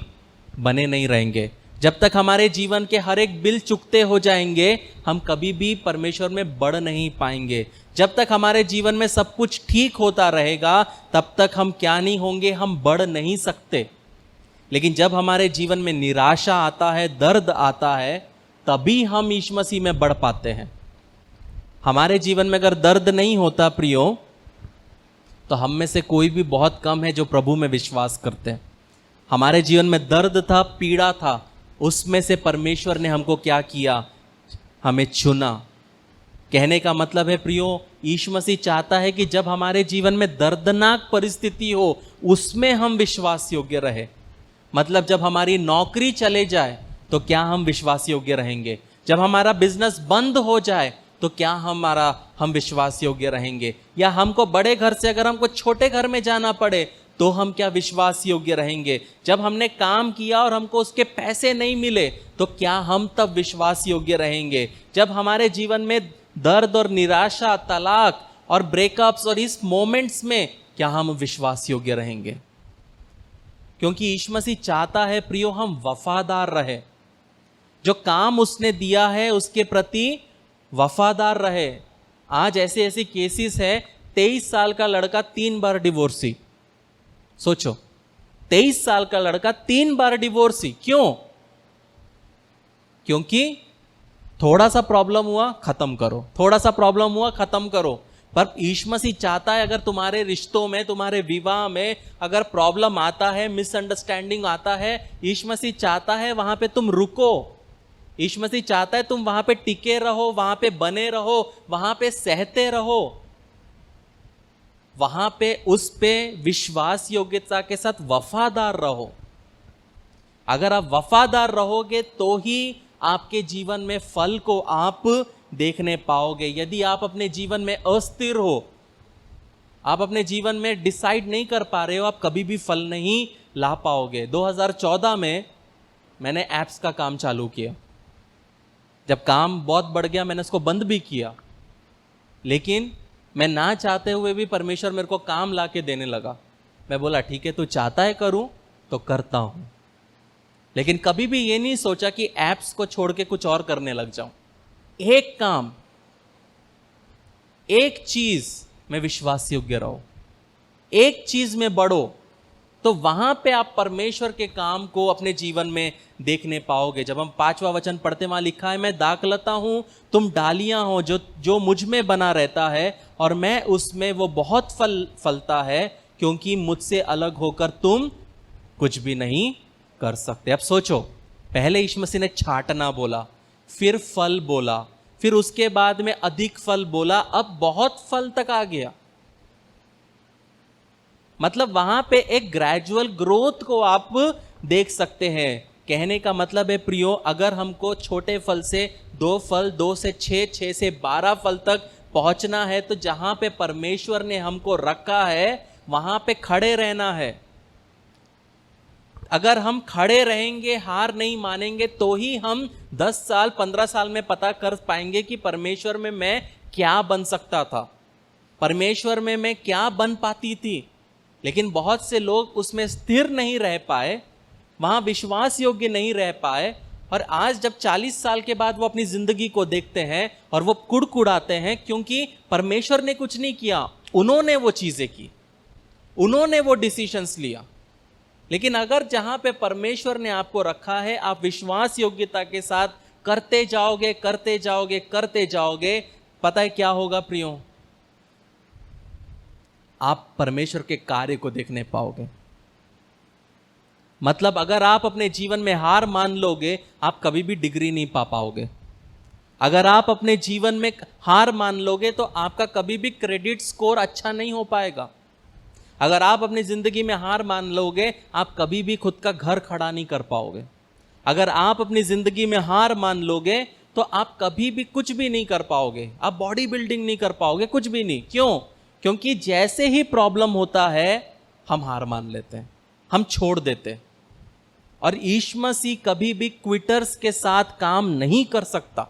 बने नहीं रहेंगे। जब तक हमारे जीवन के हर एक बिल चुकते हो जाएंगे हम कभी भी परमेश्वर में बढ़ नहीं पाएंगे। जब तक हमारे जीवन में सब कुछ ठीक होता रहेगा तब तक हम क्या नहीं होंगे, हम बढ़ नहीं सकते। लेकिन जब हमारे जीवन में निराशा आता है, दर्द आता है, तभी हम यीशु मसीह में बढ़ पाते हैं। हमारे जीवन में अगर दर्द नहीं होता प्रियो, तो हम में से कोई भी बहुत कम है जो प्रभु में विश्वास करते हैं। हमारे जीवन में दर्द था, पीड़ा था, उसमें से परमेश्वर ने हमको क्या किया, हमें चुना। कहने का मतलब है प्रियो, यीशु मसीह चाहता है कि जब हमारे जीवन में दर्दनाक परिस्थिति हो उसमें हम विश्वास योग्य रहे। मतलब जब हमारी नौकरी चले जाए तो क्या हम विश्वास योग्य रहेंगे? जब हमारा बिजनेस बंद हो जाए तो क्या हम विश्वास योग्य रहेंगे? या हमको बड़े घर से अगर हमको छोटे घर में जाना पड़े तो हम क्या विश्वास योग्य रहेंगे? जब हमने काम किया और हमको उसके पैसे नहीं मिले तो क्या हम तब विश्वास योग्य रहेंगे? जब हमारे जीवन में दर्द और निराशा, तलाक और ब्रेकअप्स और इस मोमेंट्स में क्या हम विश्वास योग्य रहेंगे? क्योंकि यीशु मसीह चाहता है प्रियो हम वफादार रहे। जो काम उसने दिया है उसके प्रति वफादार रहे। आज ऐसे ऐसे केसेस है, 23 साल का लड़का 3 बार डिवोर्सी। सोचो, 23 साल का लड़का 3 बार डिवोर्सी। क्यों? क्योंकि थोड़ा सा प्रॉब्लम हुआ खत्म करो, थोड़ा सा प्रॉब्लम हुआ खत्म करो। पर यीशु मसीह चाहता है अगर तुम्हारे रिश्तों में, तुम्हारे विवाह में अगर प्रॉब्लम आता है, मिसअंडरस्टैंडिंग आता है, यीशु मसीह चाहता है वहां पे तुम रुको। यीशु मसीह चाहता है तुम वहां पे टिके रहो, वहां पे बने रहो, वहां पे सहते रहो, वहां पे उस पे विश्वास योग्यता के साथ वफादार रहो। अगर आप वफादार रहोगे तो ही आपके जीवन में फल को आप देखने पाओगे। यदि आप अपने जीवन में अस्थिर हो, आप अपने जीवन में डिसाइड नहीं कर पा रहे हो, आप कभी भी फल नहीं ला पाओगे। 2014 में मैंने एप्स का काम चालू किया। जब काम बहुत बढ़ गया मैंने उसको बंद भी किया, लेकिन मैं ना चाहते हुए भी परमेश्वर मेरे को काम ला के देने लगा। मैं बोला ठीक है, तू चाहता है करूं तो करता हूं। लेकिन कभी भी ये नहीं सोचा कि एप्स को छोड़ के कुछ और करने लग जाऊं। एक काम, एक चीज में विश्वास योग्य रहो, एक चीज में बढ़ो, तो वहां पे आप परमेश्वर के काम को अपने जीवन में देखने पाओगे। जब हम 5वां वचन पढ़ते वहां लिखा है, मैं दाखलता हूं, तुम डालियां हो, जो मुझ में बना रहता है और मैं उसमें, वो बहुत फलता है, क्योंकि मुझसे अलग होकर तुम कुछ भी नहीं कर सकते। अब सोचो, पहले यीशु मसीह ने छांटना बोला, फिर फल बोला, फिर उसके बाद में अधिक फल बोला, अब बहुत फल तक आ गया। मतलब वहां पे एक ग्रेजुअल ग्रोथ को आप देख सकते हैं। कहने का मतलब है प्रियो, अगर हमको छोटे फल से 2 फल, 2 से 6, 6 से 12 फल तक पहुंचना है, तो जहां पे परमेश्वर ने हमको रखा है वहां पे खड़े रहना है। अगर हम खड़े रहेंगे, हार नहीं मानेंगे, तो ही हम 10 साल 15 साल में पता कर पाएंगे कि परमेश्वर में मैं क्या बन सकता था, परमेश्वर में मैं क्या बन पाती थी। लेकिन बहुत से लोग उसमें स्थिर नहीं रह पाए, वहां विश्वास योग्य नहीं रह पाए, और आज जब 40 साल के बाद वो अपनी जिंदगी को देखते हैं और वो कुड़कुड़ाते हैं, क्योंकि परमेश्वर ने कुछ नहीं किया, उन्होंने वो चीजें की, उन्होंने वो डिसीजंस लिया। लेकिन अगर जहां पे परमेश्वर ने आपको रखा है, आप विश्वास योग्यता के साथ करते जाओगे, करते जाओगे, करते जाओगे, पता है क्या होगा प्रियो? आप परमेश्वर के कार्य को देखने पाओगे। मतलब अगर आप अपने जीवन में हार मान लोगे, आप कभी भी डिग्री नहीं पा पाओगे। अगर आप अपने जीवन में हार मान लोगे तो आपका कभी भी क्रेडिट स्कोर अच्छा नहीं हो पाएगा। अगर आप अपनी जिंदगी में हार मान लोगे, आप कभी भी खुद का घर खड़ा नहीं कर पाओगे। अगर आप अपनी जिंदगी में हार मान लोगे तो आप कभी भी कुछ भी नहीं कर पाओगे। आप बॉडी बिल्डिंग नहीं कर पाओगे, कुछ भी नहीं। क्यों? क्योंकि जैसे ही प्रॉब्लम होता है हम हार मान लेते हैं, हम छोड़ देते हैं। और यीशु मसीह कभी भी क्विटर्स के साथ काम नहीं कर सकता।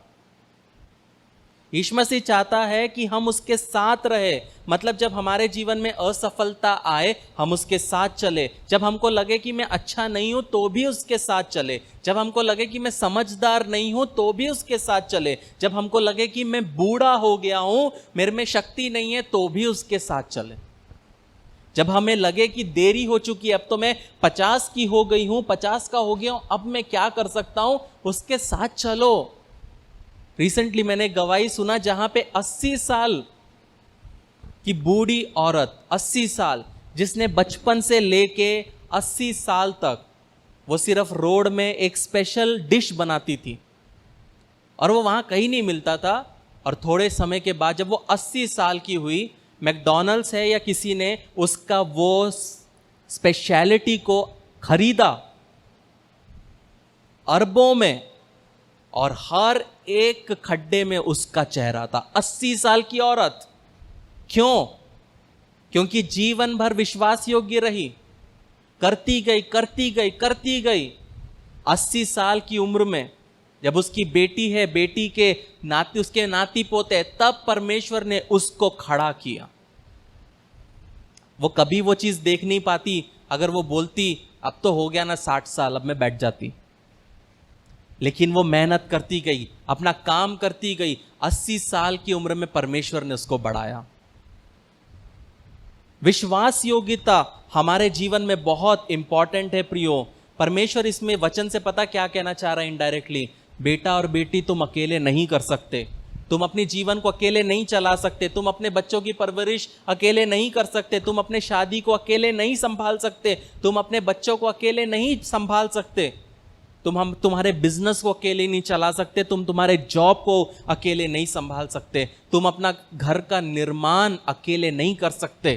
यीशु मसीह चाहता है कि हम उसके साथ रहे। मतलब जब हमारे जीवन में असफलता आए, हम उसके साथ चले। जब हमको लगे कि मैं अच्छा नहीं हूं, तो भी उसके साथ चले। जब हमको लगे कि मैं समझदार नहीं हूं, तो भी उसके साथ चले। जब हमको लगे कि मैं बूढ़ा हो गया हूं, मेरे में शक्ति नहीं है, तो भी उसके साथ चले। जब हमें लगे कि देरी हो चुकी है, अब तो मैं 50 की हो गई हूं, 50 का हो गया हूं, अब मैं क्या कर सकता हूं, उसके साथ चलो। रिसेंटली मैंने गवाही सुना जहां पे 80 साल की बूढ़ी औरत, 80 साल, जिसने बचपन से लेके 80 साल तक वो सिर्फ रोड में एक स्पेशल डिश बनाती थी और वो वहां कहीं नहीं मिलता था। और थोड़े समय के बाद जब वो 80 साल की हुई, मैकडॉनल्ड्स है या किसी ने उसका वो स्पेशलिटी को खरीदा अरबों में, और हर एक खड्डे में उसका चेहरा था। 80 साल की औरत। क्यों? क्योंकि जीवन भर विश्वास योग्य रही, करती गई, करती गई, करती गई। 80 साल की उम्र में जब उसकी बेटी है, बेटी के नाती, उसके नाती पोते, तब परमेश्वर ने उसको खड़ा किया। वो कभी वो चीज देख नहीं पाती। अगर वो बोलती अब तो हो गया ना 60 साल, अब मैं बैठ जाती। लेकिन वो मेहनत करती गई, अपना काम करती गई। 80 साल की उम्र में परमेश्वर ने उसको बढ़ाया। विश्वास योग्यता हमारे जीवन में बहुत इंपॉर्टेंट है प्रियो। परमेश्वर इसमें वचन से पता क्या कहना चाह रहा है इनडायरेक्टली? बेटा और बेटी तुम अकेले नहीं कर सकते, तुम अपने जीवन को अकेले नहीं चला सकते, तुम अपने बच्चों की परवरिश अकेले नहीं कर सकते, तुम अपने शादी को अकेले नहीं संभाल सकते, तुम अपने बच्चों को अकेले नहीं संभाल सकते, तुम तुम्हारे बिजनेस को अकेले नहीं चला सकते, तुम तुम्हारे जॉब को अकेले नहीं संभाल सकते, तुम अपना घर का निर्माण अकेले नहीं कर सकते।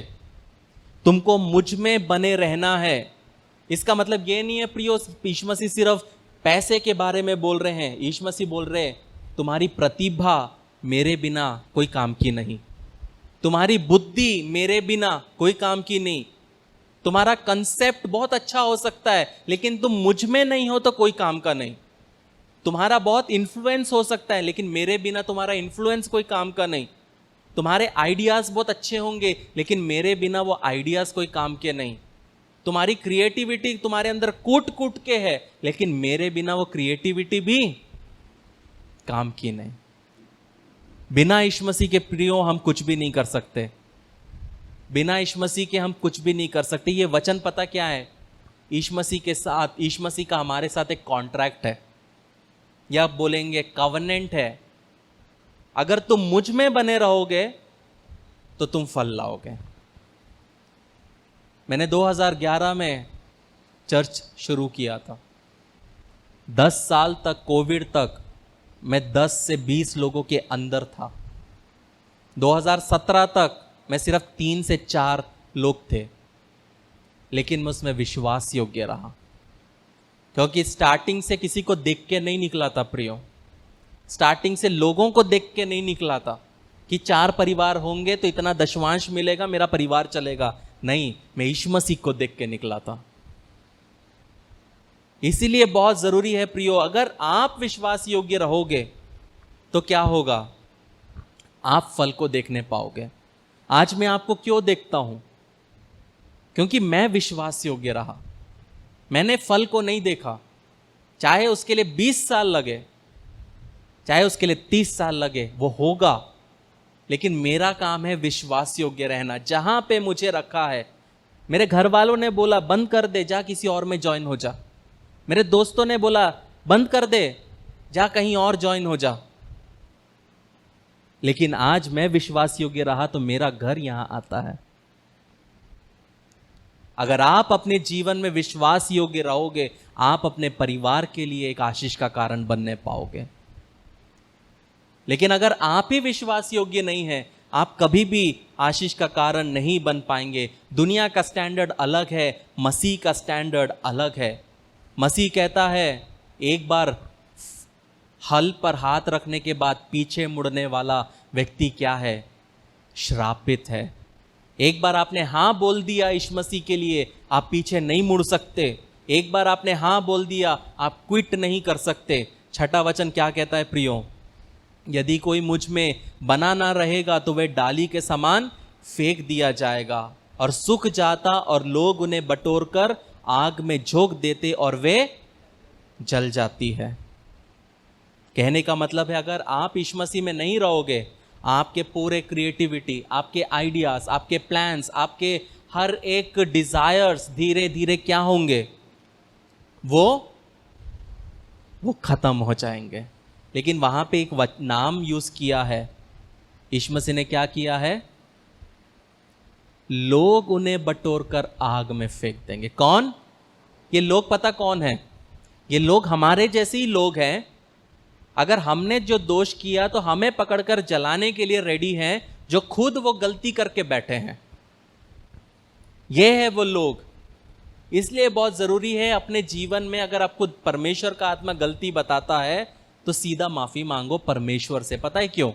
तुमको मुझ में बने रहना है। इसका मतलब ये नहीं है प्रियो यीशु मसीह सिर्फ पैसे के बारे में बोल रहे हैं। यीशु मसीह बोल रहे हैं तुम्हारी प्रतिभा मेरे बिना कोई काम की नहीं, तुम्हारी बुद्धि मेरे बिना कोई काम की नहीं। तुम्हारा कंसेप्ट बहुत अच्छा हो सकता है, लेकिन तुम मुझ में नहीं हो तो कोई काम का नहीं। तुम्हारा बहुत इन्फ्लुएंस हो सकता है, लेकिन मेरे बिना तुम्हारा इन्फ्लुएंस कोई काम का नहीं। तुम्हारे आइडियाज बहुत अच्छे होंगे, लेकिन मेरे बिना वो आइडियाज कोई काम के नहीं। तुम्हारी क्रिएटिविटी तुम्हारे अंदर कूट कूट के है, लेकिन मेरे बिना वो क्रिएटिविटी भी काम की नहीं। बिना यीशु मसीह के प्रियो हम कुछ भी नहीं कर सकते। बिना यीशु मसीह के हम कुछ भी नहीं कर सकते। ये वचन पता क्या है? यीशु मसीह के साथ, यीशु मसीह का हमारे साथ एक कॉन्ट्रैक्ट है, या बोलेंगे कवनेंट है। अगर तुम मुझ में बने रहोगे तो तुम फल लाओगे। मैंने 2011 में चर्च शुरू किया था। 10 साल तक, कोविड तक, मैं 10 से 20 लोगों के अंदर था। 2017 तक मैं सिर्फ 3 से 4 लोग थे। लेकिन मैं उसमें विश्वास योग्य रहा, क्योंकि स्टार्टिंग से किसी को देख के नहीं निकला था प्रियो, स्टार्टिंग से लोगों को देख के नहीं निकला था कि 4 परिवार होंगे तो इतना दशवांश मिलेगा, मेरा परिवार चलेगा। नहीं, मैं यीशु मसीह को देख के निकला था। इसीलिए बहुत जरूरी है प्रियो, अगर आप विश्वास योग्य रहोगे तो क्या होगा, आप फल को देखने पाओगे। आज मैं आपको क्यों देखता हूं? क्योंकि मैं विश्वास योग्य रहा, मैंने फल को नहीं देखा। चाहे उसके लिए 20 साल लगे, चाहे उसके लिए 30 साल लगे, वो होगा। लेकिन मेरा काम है विश्वास योग्य रहना। जहां पे मुझे रखा है, मेरे घर वालों ने बोला बंद कर दे, जा किसी और में ज्वाइन हो जा। मेरे दोस्तों ने बोला बंद कर दे, जा कहीं और ज्वाइन हो जा। लेकिन आज मैं विश्वास योग्य रहा तो मेरा घर यहां आता है। अगर आप अपने जीवन में विश्वास योग्य रहोगे, आप अपने परिवार के लिए एक आशीष का कारण बनने पाओगे। लेकिन अगर आप ही विश्वास योग्य नहीं है, आप कभी भी आशीष का कारण नहीं बन पाएंगे। दुनिया का स्टैंडर्ड अलग है, मसीह का स्टैंडर्ड अलग है। मसीह कहता है, एक बार हल पर हाथ रखने के बाद पीछे मुड़ने वाला व्यक्ति क्या है? श्रापित है। एक बार आपने हां बोल दिया यीशु मसीह के लिए, आप पीछे नहीं मुड़ सकते। एक बार आपने हां बोल दिया, आप क्विट नहीं कर सकते। 6वां वचन क्या कहता है प्रियो? यदि कोई मुझ में बना ना रहेगा तो वह डाली के समान फेंक दिया जाएगा और सूख जाता, और लोग उन्हें बटोरकर आग में झोंक देते और वे जल जाती है। कहने का मतलब है, अगर आप यीशु मसीह में नहीं रहोगे, आपके पूरे क्रिएटिविटी, आपके आइडियाज, आपके प्लान्स, आपके हर एक डिजायर्स धीरे धीरे क्या होंगे? वो खत्म हो जाएंगे। लेकिन वहां पे एक नाम यूज किया है, यीशु मसीह ने क्या किया है? लोग उन्हें बटोरकर आग में फेंक देंगे। कौन? ये लोग पता कौन है? ये लोग हमारे जैसे ही लोग हैं। अगर हमने जो दोष किया तो हमें पकड़कर जलाने के लिए रेडी हैं, जो खुद वो गलती करके बैठे हैं। ये है वो लोग। इसलिए बहुत जरूरी है अपने जीवन में, अगर आपको परमेश्वर का आत्मा गलती बताता है तो सीधा माफी मांगो परमेश्वर से। पता है क्यों?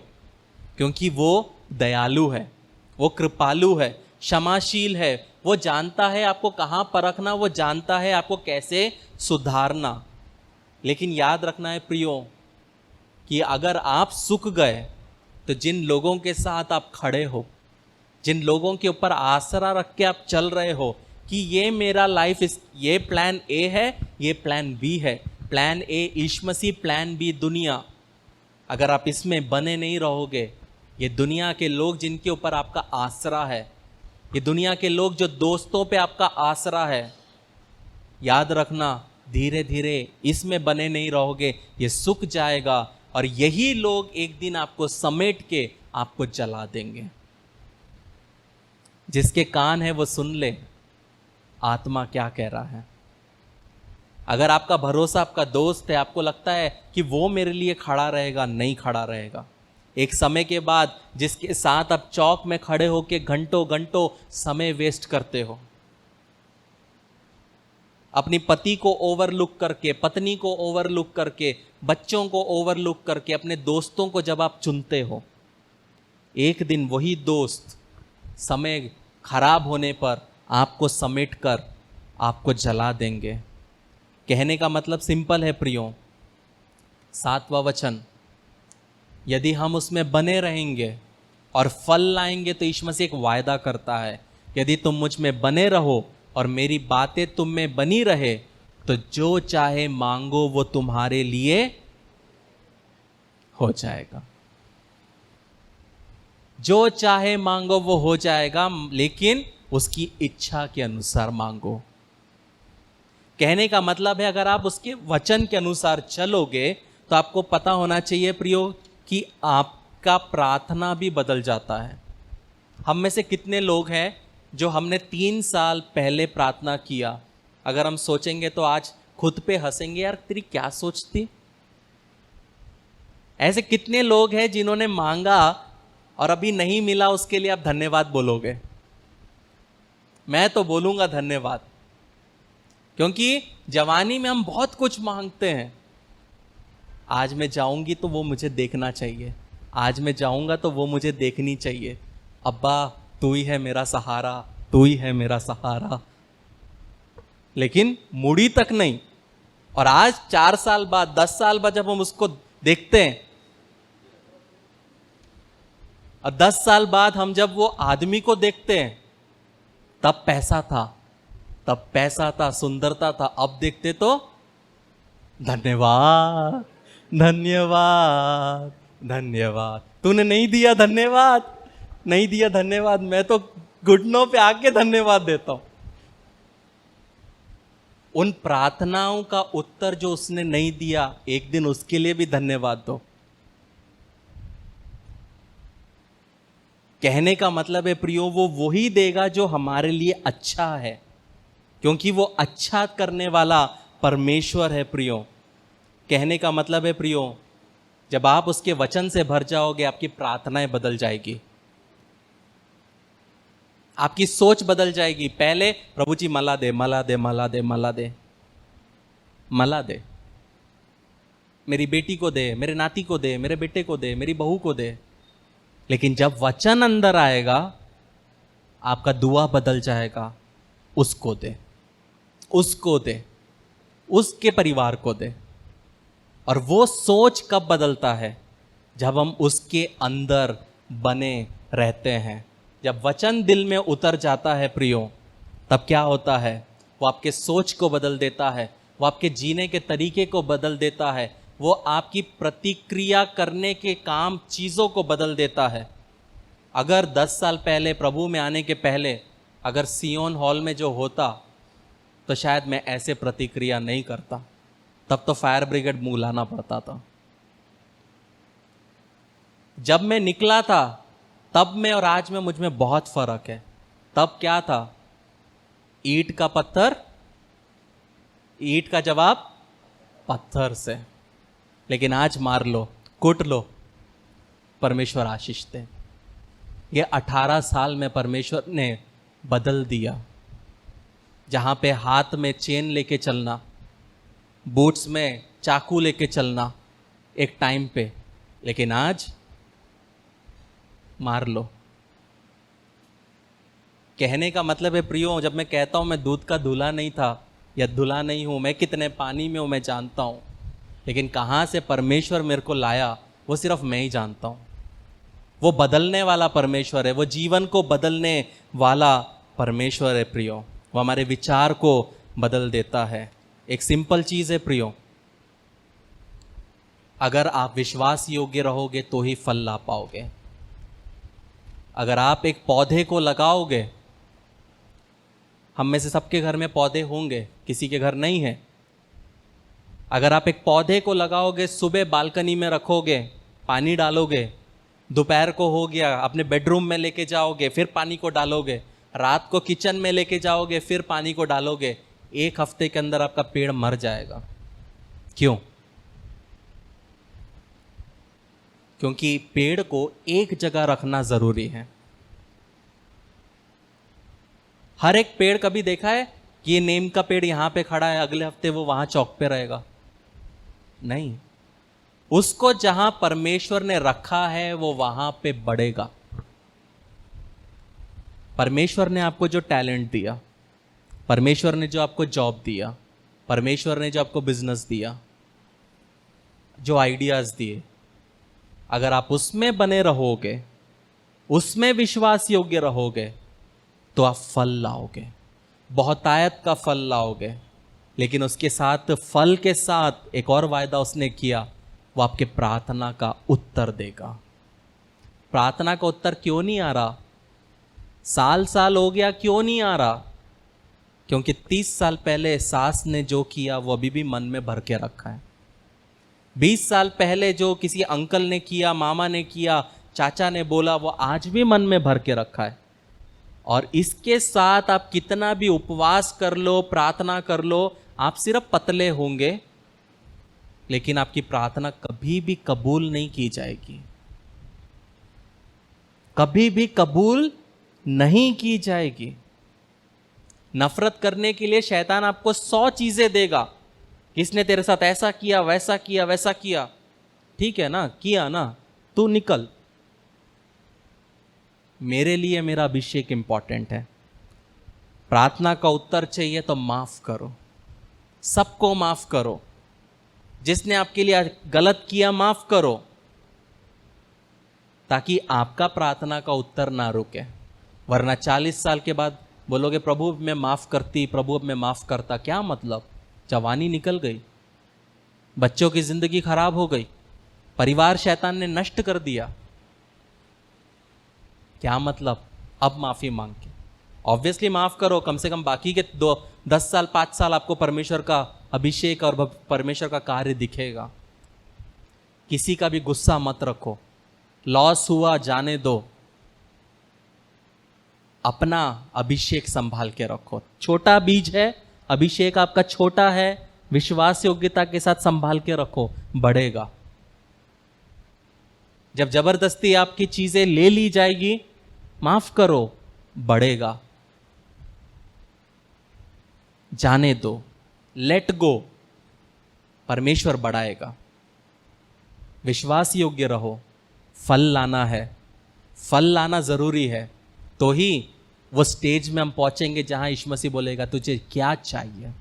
क्योंकि वो दयालु है, वो कृपालु है, क्षमाशील है। वो जानता है आपको कहां परखना, वो जानता है आपको कैसे सुधारना। लेकिन याद रखना है प्रियो, कि अगर आप सूख गए तो जिन लोगों के साथ आप खड़े हो, जिन लोगों के ऊपर आसरा रख के आप चल रहे हो कि ये मेरा लाइफ, ये प्लान ए है, ये प्लान बी है, प्लान ए यीशु मसीह, प्लान बी दुनिया, अगर आप इसमें बने नहीं रहोगे, ये दुनिया के लोग जिनके ऊपर आपका आसरा है, ये दुनिया के लोग जो दोस्तों पे आपका आसरा है, याद रखना धीरे धीरे इसमें बने नहीं रहोगे, ये सूख जाएगा और यही लोग एक दिन आपको समेट के आपको जला देंगे। जिसके कान है वो सुन ले, आत्मा क्या कह रहा है। अगर आपका भरोसा आपका दोस्त है, आपको लगता है कि वो मेरे लिए खड़ा रहेगा, नहीं खड़ा रहेगा। एक समय के बाद जिसके साथ आप चौक में खड़े होके घंटों घंटों समय वेस्ट करते हो, अपनी पति को ओवरलुक करके, पत्नी को ओवरलुक करके, बच्चों को ओवरलुक करके, अपने दोस्तों को जब आप चुनते हो, एक दिन वही दोस्त समय खराब होने पर आपको समेट कर आपको जला देंगे। कहने का मतलब सिंपल है प्रियो, 7वां वचन, यदि हम उसमें बने रहेंगे और फल लाएंगे तो यीशु मसीह एक वायदा करता है, यदि तुम मुझ में बने रहो और मेरी बातें तुम में बनी रहे तो जो चाहे मांगो वो तुम्हारे लिए हो जाएगा। जो चाहे मांगो वो हो जाएगा, लेकिन उसकी इच्छा के अनुसार मांगो। कहने का मतलब है, अगर आप उसके वचन के अनुसार चलोगे तो आपको पता होना चाहिए प्रियो कि आपका प्रार्थना भी बदल जाता है। हम में से कितने लोग हैं जो हमने 3 साल पहले प्रार्थना किया, अगर हम सोचेंगे तो आज खुद पे हंसेंगे, यार तेरी क्या सोचती। ऐसे कितने लोग हैं जिन्होंने मांगा और अभी नहीं मिला, उसके लिए आप धन्यवाद बोलोगे। मैं तो बोलूंगा धन्यवाद, क्योंकि जवानी में हम बहुत कुछ मांगते हैं। आज मैं जाऊंगी तो वो मुझे देखना चाहिए, आज मैं जाऊंगा तो वो मुझे देखनी चाहिए। अब्बा तू ही है मेरा सहारा, तू ही है मेरा सहारा, लेकिन मुड़ी तक नहीं। और आज 4 साल बाद, 10 साल बाद जब हम उसको देखते हैं, और 10 साल बाद हम जब वो आदमी को देखते हैं, तब पैसा था, तब पैसा था, सुंदरता था। अब देखते तो धन्यवाद धन्यवाद धन्यवाद, तूने नहीं दिया धन्यवाद, नहीं दिया धन्यवाद, मैं तो घुटनों पे आके धन्यवाद देता हूं। उन प्रार्थनाओं का उत्तर जो उसने नहीं दिया, एक दिन उसके लिए भी धन्यवाद दो। कहने का मतलब है प्रियो, वो वही देगा जो हमारे लिए अच्छा है, क्योंकि वो अच्छा करने वाला परमेश्वर है प्रियो। कहने का मतलब है प्रियो, जब आप उसके वचन से भर जाओगे, आपकी प्रार्थनाएं बदल जाएगी, आपकी सोच बदल जाएगी। पहले प्रभु जी मला दे मला दे मला दे मला दे मला दे, मेरी बेटी को दे, मेरे नाती को दे, मेरे बेटे को दे, मेरी बहू को दे। लेकिन जब वचन अंदर आएगा, आपका दुआ बदल जाएगा। उसको दे, उसको दे, उसके परिवार को दे। और वो सोच कब बदलता है? जब हम उसके अंदर बने रहते हैं। जब वचन दिल में उतर जाता है प्रियो, तब क्या होता है? वो आपके सोच को बदल देता है, वो आपके जीने के तरीके को बदल देता है, वो आपकी प्रतिक्रिया करने के काम चीज़ों को बदल देता है। अगर 10 साल पहले, प्रभु में आने के पहले, अगर सियोन हॉल में जो होता, तो शायद मैं ऐसे प्रतिक्रिया नहीं करता। तब तो फायर ब्रिगेड मुंह लाना पड़ता था। जब मैं निकला था, तब में और आज में मुझ में बहुत फर्क है। तब क्या था? ईंट का पत्थर, ईंट का जवाब पत्थर से। लेकिन आज मार लो, कूट लो, परमेश्वर आशीष दे। ये 18 साल में परमेश्वर ने बदल दिया। जहां पे हाथ में चेन लेके चलना, बूट्स में चाकू लेके चलना एक टाइम पे, लेकिन आज मार लो। कहने का मतलब है प्रियो, जब मैं कहता हूं मैं दूध का धुला नहीं था या धुला नहीं हूं, मैं कितने पानी में हूं मैं जानता हूं, लेकिन कहां से परमेश्वर मेरे को लाया वो सिर्फ मैं ही जानता हूं। वो बदलने वाला परमेश्वर है, वो जीवन को बदलने वाला परमेश्वर है प्रियो। वो हमारे विचार को बदल देता है। एक सिंपल चीज है प्रियो, अगर आप विश्वास योग्य रहोगे तो ही फल ला पाओगे। अगर आप एक पौधे को लगाओगे, हम में से सबके घर में पौधे होंगे, किसी के घर नहीं है। अगर आप एक पौधे को लगाओगे, सुबह बालकनी में रखोगे, पानी डालोगे, दोपहर को हो गया अपने बेडरूम में लेके जाओगे, फिर पानी को डालोगे, रात को किचन में लेके जाओगे, फिर पानी को डालोगे, 1 हफ्ते के अंदर आपका पेड़ मर जाएगा। क्यों? क्योंकि पेड़ को एक जगह रखना जरूरी है। हर एक पेड़, कभी देखा है कि ये नीम का पेड़ यहां पे खड़ा है, अगले हफ्ते वो वहां चौक पे रहेगा? नहीं, उसको जहां परमेश्वर ने रखा है वो वहां पे बढ़ेगा। परमेश्वर ने आपको जो टैलेंट दिया, परमेश्वर ने जो आपको जॉब दिया, परमेश्वर ने जो आपको बिजनेस दिया, जो आइडियाज दिए, अगर आप उसमें बने रहोगे, उसमें विश्वास योग्य रहोगे, तो आप फल लाओगे, बहुतायत का फल लाओगे। लेकिन उसके साथ, फल के साथ एक और वायदा उसने किया, वो आपके प्रार्थना का उत्तर देगा। प्रार्थना का उत्तर क्यों नहीं आ रहा? साल साल हो गया, क्यों नहीं आ रहा? क्योंकि 30 साल पहले सास ने जो किया वो अभी भी मन में भर के रखा है। 20 साल पहले जो किसी अंकल ने किया, मामा ने किया, चाचा ने बोला, वो आज भी मन में भर के रखा है। और इसके साथ आप कितना भी उपवास कर लो, प्रार्थना कर लो, आप सिर्फ पतले होंगे, लेकिन आपकी प्रार्थना कभी भी कबूल नहीं की जाएगी, कभी भी कबूल नहीं की जाएगी। नफरत करने के लिए शैतान आपको 100 चीजें देगा। किसने तेरे साथ ऐसा किया, वैसा किया, वैसा किया, ठीक है ना, किया ना, तू निकल। मेरे लिए मेरा अभिषेक इंपॉर्टेंट है। प्रार्थना का उत्तर चाहिए तो माफ करो, सबको माफ करो। जिसने आपके लिए गलत किया माफ करो, ताकि आपका प्रार्थना का उत्तर ना रुके। वरना 40 साल के बाद बोलोगे प्रभु मैं माफ करती, प्रभु अब मैं माफ करता, क्या मतलब? जवानी निकल गई, बच्चों की जिंदगी खराब हो गई, परिवार शैतान ने नष्ट कर दिया, क्या मतलब? अब माफी मांग के ऑब्वियसली माफ करो। कम से कम बाकी के 10 साल 5 साल आपको परमेश्वर का अभिषेक और परमेश्वर का कार्य दिखेगा। किसी का भी गुस्सा मत रखो, लॉस हुआ जाने दो, अपना अभिषेक संभाल के रखो। छोटा बीज है, अभिषेक आपका छोटा है, विश्वास योग्यता के साथ संभाल के रखो, बढ़ेगा। जब जबरदस्ती आपकी चीजें ले ली जाएगी, माफ करो, बढ़ेगा। जाने दो, लेट गो, परमेश्वर बढ़ाएगा। विश्वास योग्य रहो, फल लाना है, फल लाना जरूरी है, तो ही वो स्टेज में हम पहुंचेंगे जहां यीशु मसीह बोलेगा तुझे क्या चाहिए।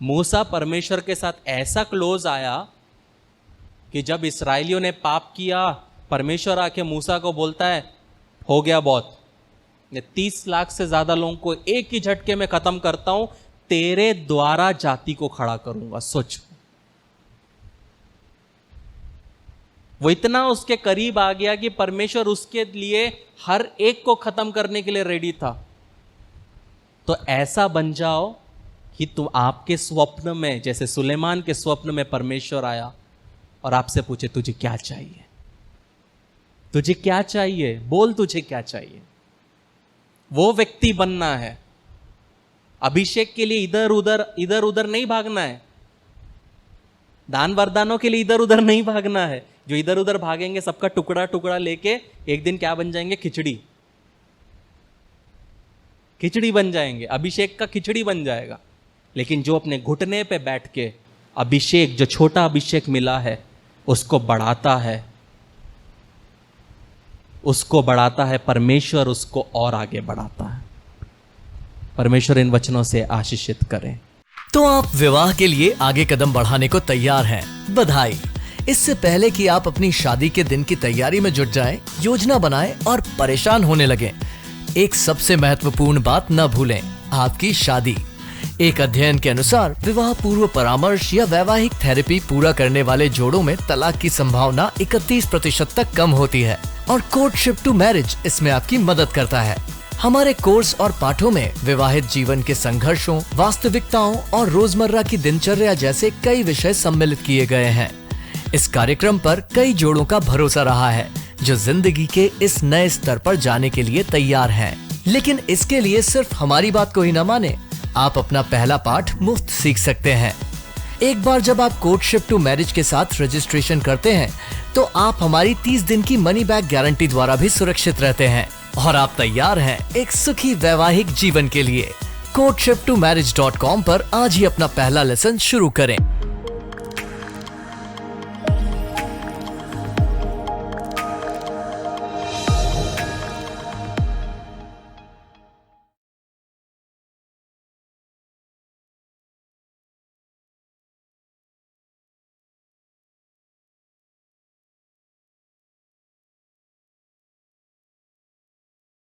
मूसा परमेश्वर के साथ ऐसा क्लोज आया कि जब इस्राएलियों ने पाप किया, परमेश्वर आके मूसा को बोलता है हो गया बहुत, मैं 30 लाख से ज्यादा लोगों को एक ही झटके में खत्म करता हूं, तेरे द्वारा जाति को खड़ा करूंगा। सोच, वो इतना उसके करीब आ गया कि परमेश्वर उसके लिए हर एक को खत्म करने के लिए रेडी था। तो ऐसा बन जाओ कि तुम आपके स्वप्न में, जैसे सुलेमान के स्वप्न में परमेश्वर आया और आपसे पूछे तुझे क्या चाहिए, तुझे क्या चाहिए, बोल तुझे क्या चाहिए। वो व्यक्ति बनना है। अभिषेक के लिए इधर उधर नहीं भागना है, दान वरदानों के लिए इधर उधर नहीं भागना है। जो इधर उधर भागेंगे सबका टुकड़ा टुकड़ा लेके एक दिन क्या बन जाएंगे? खिचड़ी बन जाएंगे, अभिषेक का खिचड़ी बन जाएगा। लेकिन जो अपने घुटने पे बैठ के अभिषेक, जो छोटा अभिषेक मिला है, उसको बढ़ाता है, परमेश्वर उसको और आगे बढ़ाता है। परमेश्वर इन वचनों से आशीषित करें। तो आप विवाह के लिए आगे कदम बढ़ाने को तैयार हैं, बधाई। इससे पहले कि आप अपनी शादी के दिन की तैयारी में जुट जाएं, योजना बनाएं और परेशान होने लगें, एक सबसे महत्वपूर्ण बात न भूलें, आपकी शादी। एक अध्ययन के अनुसार विवाह पूर्व परामर्श या वैवाहिक थेरेपी पूरा करने वाले जोड़ों में तलाक की संभावना 31% तक कम होती है और कोर्टशिप टू मैरिज इसमें आपकी मदद करता है। हमारे कोर्स और पाठों में विवाहित जीवन के संघर्षों, वास्तविकताओं और रोजमर्रा की दिनचर्या जैसे कई विषय सम्मिलित किए गए हैं। इस कार्यक्रम पर कई जोड़ों का भरोसा रहा है जो जिंदगी के इस नए स्तर पर जाने के लिए तैयार हैं। लेकिन इसके लिए सिर्फ हमारी बात को ही न माने, आप अपना पहला पाठ मुफ्त सीख सकते हैं। एक बार जब आप कोर्टशिप टू मैरिज के साथ रजिस्ट्रेशन करते हैं तो आप हमारी 30 दिन की मनी बैक गारंटी द्वारा भी सुरक्षित रहते हैं और आप तैयार हैं एक सुखी वैवाहिक जीवन के लिए। courtship2marriage.com पर आज ही अपना पहला लेसन शुरू करें।